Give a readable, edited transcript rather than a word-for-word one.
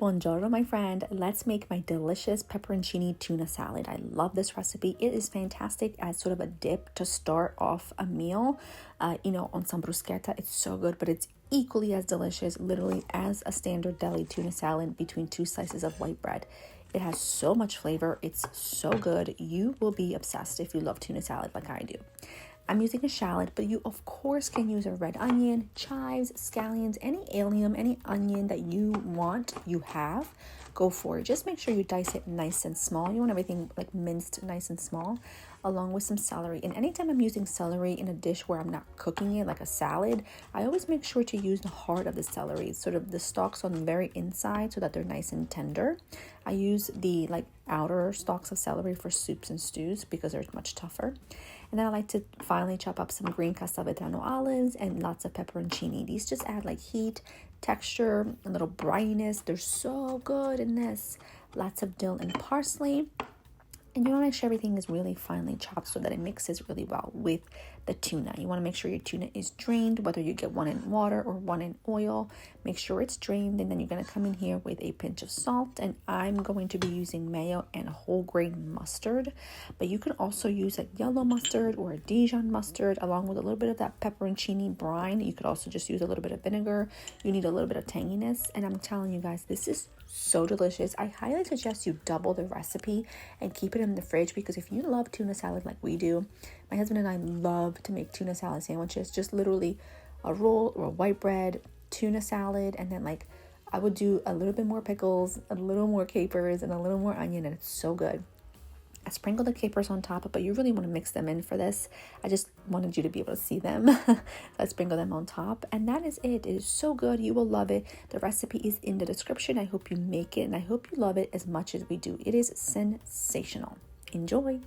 Buongiorno, my friend. Let's make my delicious pepperoncini tuna salad. I love this recipe. It is fantastic as sort of a dip to start off a meal, on some bruschetta. It's so good, but it's equally as delicious, literally as a standard deli tuna salad between two slices of white bread. It has so much flavor. It's so good. You will be obsessed if you love tuna salad like I do. I'm using a shallot, but you of course can use a red onion, chives, scallions, any allium, any onion that you want, you have, go for it. Just make sure you dice it nice and small. You want everything like minced nice and small, along with some celery. And anytime I'm using celery in a dish where I'm not cooking it like a salad, I always make sure to use the heart of the celery, sort of the stalks on the very inside so that they're nice and tender. I use the outer stalks of celery for soups and stews because they're much tougher. And then I like to finally chop up some green castalvetrano olives and lots of peperoncini. These just add heat, texture, a little brininess. They're so good in this. Lots of dill and parsley. And you want to make sure everything is really finely chopped so that it mixes really well with the tuna. You want to make sure your tuna is drained, whether you get one in water or one in oil. Make sure it's drained, and then you're going to come in here with a pinch of salt. And I'm going to be using mayo and whole grain mustard. But you can also use yellow mustard or a Dijon mustard, along with a little bit of that pepperoncini brine. You could also just use a little bit of vinegar. You need a little bit of tanginess. And I'm telling you guys, this is so delicious. I highly suggest you double the recipe and keep it in the fridge, because if you love tuna salad like we do, my husband and I love to make tuna salad sandwiches. Just literally a roll or a white bread, tuna salad, and then I would do a little bit more pickles, a little more capers, and a little more onion, and it's so good. I sprinkle the capers on top, but you really want to mix them in for this. I just wanted you to be able to see them. So I sprinkle them on top, and that is it. It is so good. You will love it. The recipe is in the description. I hope you make it, and I hope you love it as much as we do. It is sensational. Enjoy.